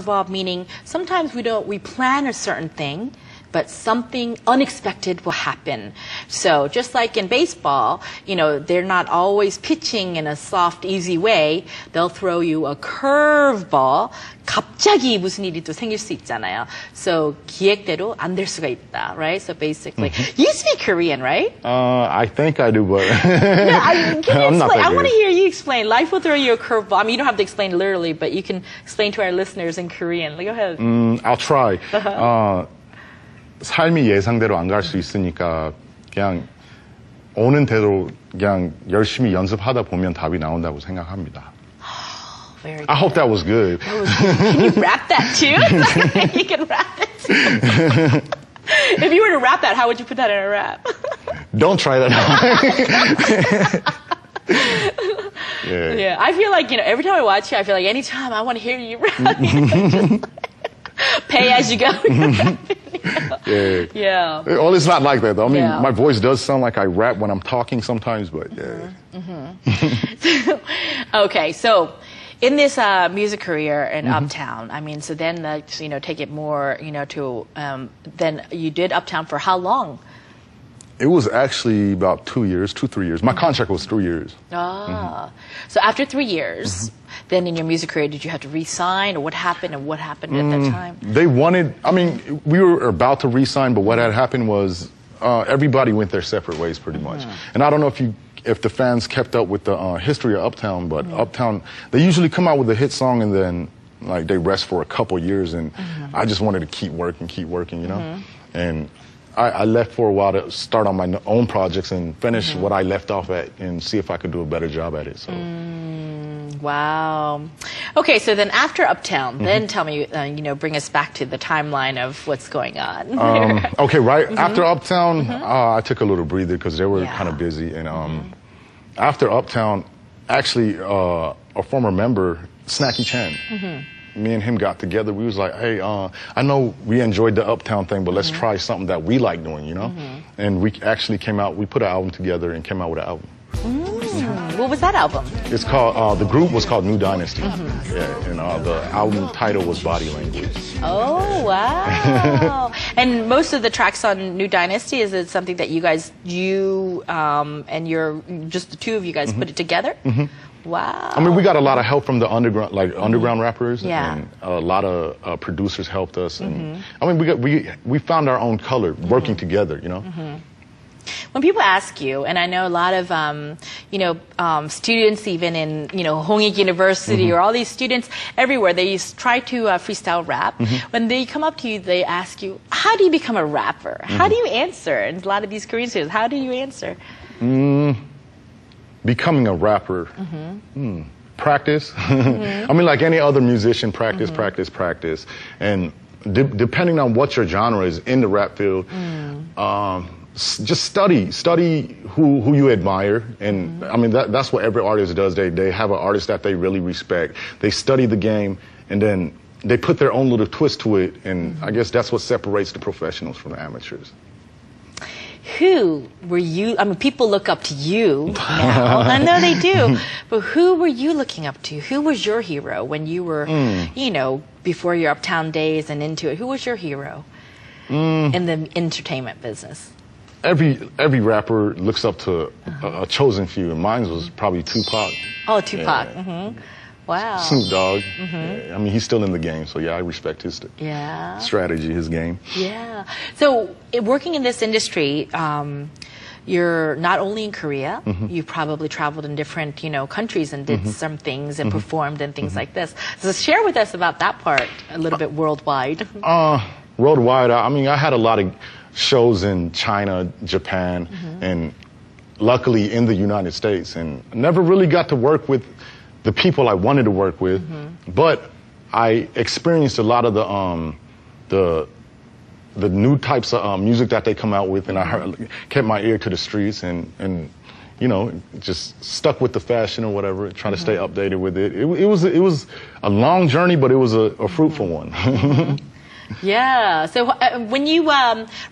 curveball meaning sometimes we plan a certain thing, but something unexpected will happen. So just like in baseball, they're not always pitching in a soft, easy way. They'll throw you a curveball. 갑자기 무슨 일이 또 생길 수 있잖아요. So 기획대로 안 될 수가 있다, right? So basically, you speak Korean, right? I think I do, but can you I'm not explain? that I want to good. hear you explain. Life will throw you a curveball. I mean, you don't have to explain literally, but you can explain to our listeners in Korean. Go ahead. I'll try. 삶이 예상대로 안 갈 수 있으니까 그냥 오는 대로 그냥 열심히 연습하다 보면 답이 나온다고 생각합니다. Very good. I hope that was good. Can you rap that too? You can rap it too. If you were to rap that, how would you put that in a rap? Don't try that out. Yeah, I feel like, every time I watch you, I feel like anytime I want to hear you rap, just pay as you go. Yeah. Well, it's not like that, though. I mean, Yeah. my voice does sound like I rap when I'm talking sometimes, but yeah. Okay, so in this music career in Uptown, I mean, so then let's, take it more, to, then you did Uptown for how long? It was actually about 2 years, 3 years. My contract was 3 years. So after 3 years, then in your music career, did you have to re-sign, or what happened at that time? They wanted, I mean, we were about to re-sign, but what had happened was everybody went their separate ways pretty much. And I don't know if the fans kept up with the history of Uptown, but Uptown, they usually come out with a hit song and then like they rest for a couple years, and I just wanted to keep working, And I left for a while to start on my own projects and finish what I left off at and see if I could do a better job at it. So. Wow. Okay, so then after Uptown, then tell me, bring us back to the timeline of what's going on. Okay, right after Uptown, I took a little breather because they were kind of busy. And after Uptown, actually, a former member, Snacky Chan, me and him got together. We was like, hey, I know we enjoyed the Uptown thing, but let's try something that we like doing, And we actually we put an album together and came out with an album. What was that album? It's called, the group was called New Dynasty. Yeah, and the album title was Body Language. Oh, wow. And most of the tracks on New Dynasty, is it something that you and just the two of you guys put it together? Wow. I mean, we got a lot of help from the underground rappers. Yeah. And a lot of producers helped us. And I mean, we found our own color working together, When people ask you, and I know a lot of, students even in, Hongik University or all these students everywhere, they try to freestyle rap. When they come up to you, they ask you, how do you become a rapper? How do you answer? And a lot of these Korean students, how do you answer? Becoming a rapper, practice. I mean, like any other musician, practice. And depending on what your genre is in the rap field, just study who you admire. And I mean, that's what every artist does. They have an artist that they really respect. They study the game, and then they put their own little twist to it. And I guess that's what separates the professionals from the amateurs. Who were you? I mean, people look up to you now. I know they do. But who were you looking up to? Who was your hero when you were, before your Uptown days and into it? Who was your hero in the entertainment business? Every rapper looks up to a chosen few, and mine was probably Tupac. Oh, Tupac. Yeah. Wow. Snoop Dogg. Yeah, I mean, he's still in the game, so yeah, I respect his strategy, his game. Yeah. So working in this industry, you're not only in Korea, you've probably traveled in different, countries and did some things and performed and things like this. So share with us about that part a little bit worldwide. Worldwide, I mean, I had a lot of shows in China, Japan, and luckily in the United States, and never really got to work with the people I wanted to work with, but I experienced a lot of the new types of music that they come out with, and I kept my ear to the streets and just stuck with the fashion or whatever, trying to stay updated with it. It was a long journey, but it was a fruitful one. Yeah. So when you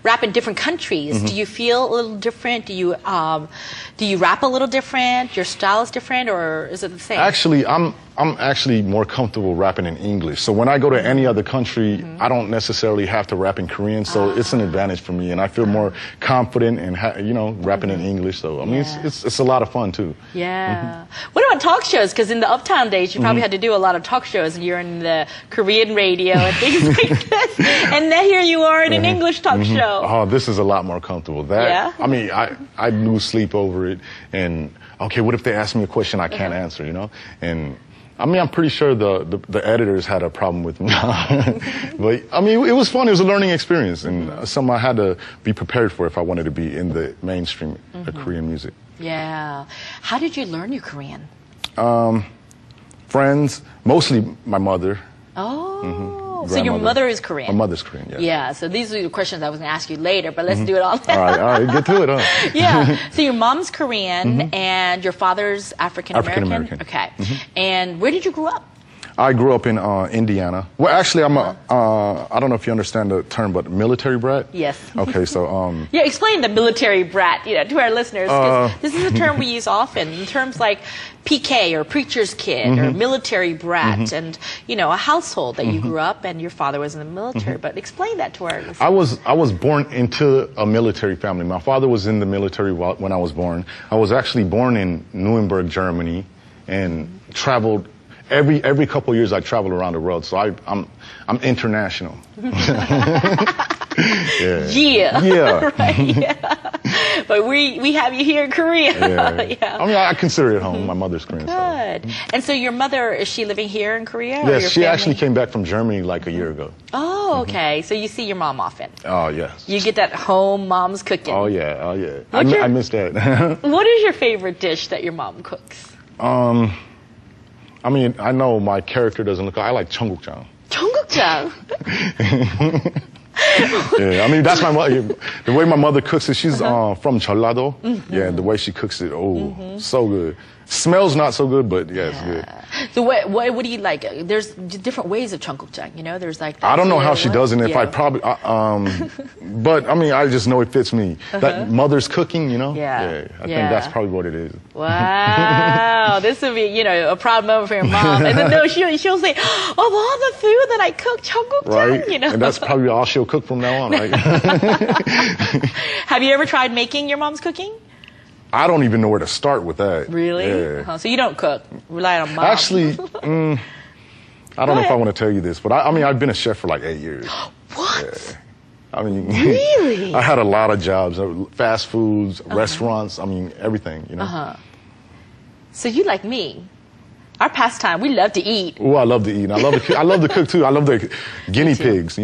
rap in different countries, do you feel a little different? Do you rap a little different? Your style is different, or is it the same? Actually, I'm I'm actually more comfortable rapping in English. So when I go to any other country, I don't necessarily have to rap in Korean. So it's an advantage for me, and I feel more confident in rapping in English. So I mean, it's a lot of fun too. Yeah. What about talk shows? Because in the Uptown days, you probably had to do a lot of talk shows, and you're in the Korean radio and things like this. And then here you are in an English talk show. Oh, this is a lot more comfortable. I mean, I lose sleep over it. And okay, what if they ask me a question I can't answer? And I mean, I'm pretty sure the editors had a problem with me. But I mean, it was fun. It was a learning experience, and something I had to be prepared for if I wanted to be in the mainstream Korean music. Yeah. How did you learn your Korean? Friends, mostly my mother. Oh. So your mother is Korean? My mother's Korean, yeah. Yeah, so these are the questions I was going to ask you later, but let's do it all now. All right, get to it, huh? Yeah. So your mom's Korean and your father's African-American? African-American. Okay. And where did you grow up? I grew up in Indiana. Well, actually, I'm I don't know if you understand the term, but military brat? Yes. Okay, so... Yeah, explain the military brat, to our listeners, because this is a term we use often, in terms like PK or preacher's kid or military brat and, a household that you grew up and your father was in the military. But explain that to our listeners. I was born into a military family. My father was in the military when I was born. I was actually born in Nuremberg, Germany, and traveled... Every couple of years, I travel around the world, so I'm international. Yeah. Right, yeah. But we have you here in Korea. Yeah. I mean, I consider it home. My mother's Korean. Good. So. And so your mother, is she living here in Korea? Yes, she actually came back from Germany like a year ago. Oh, okay. So you see your mom often. Oh, yes. You get that home mom's cooking. Oh, yeah. I miss that. What is your favorite dish that your mom cooks? I mean, I know my character doesn't look. I like 청국장. 청국장. Yeah, I mean that's my mother. The way my mother cooks it, she's from Jeollado. Yeah, the way she cooks it, so good. Smells not so good, but yeah, it's good. So what do you like? There's different ways of 청국장, There's like that. I don't know how she does it. If I probably, but I mean, I just know it fits me. That mother's cooking, Yeah, I think that's probably what it is. Wow, this would be, a proud moment for your mom. And then she'll say, of all the food that I cook, 청국장, Right. And that's probably all she'll cook from now on, right? Have you ever tried making your mom's cooking? I don't even know where to start with that. Really? Yeah. So you don't cook, rely on mom. Actually, I don't know if I want to tell you this, but I mean, I've been a chef for like 8 years. What? Yeah. I mean, really? I had a lot of jobs, fast foods, restaurants, I mean, everything, So you like me. Our pastime, we love to eat. Oh, I love to eat. I love to cook too. I love the guinea pigs,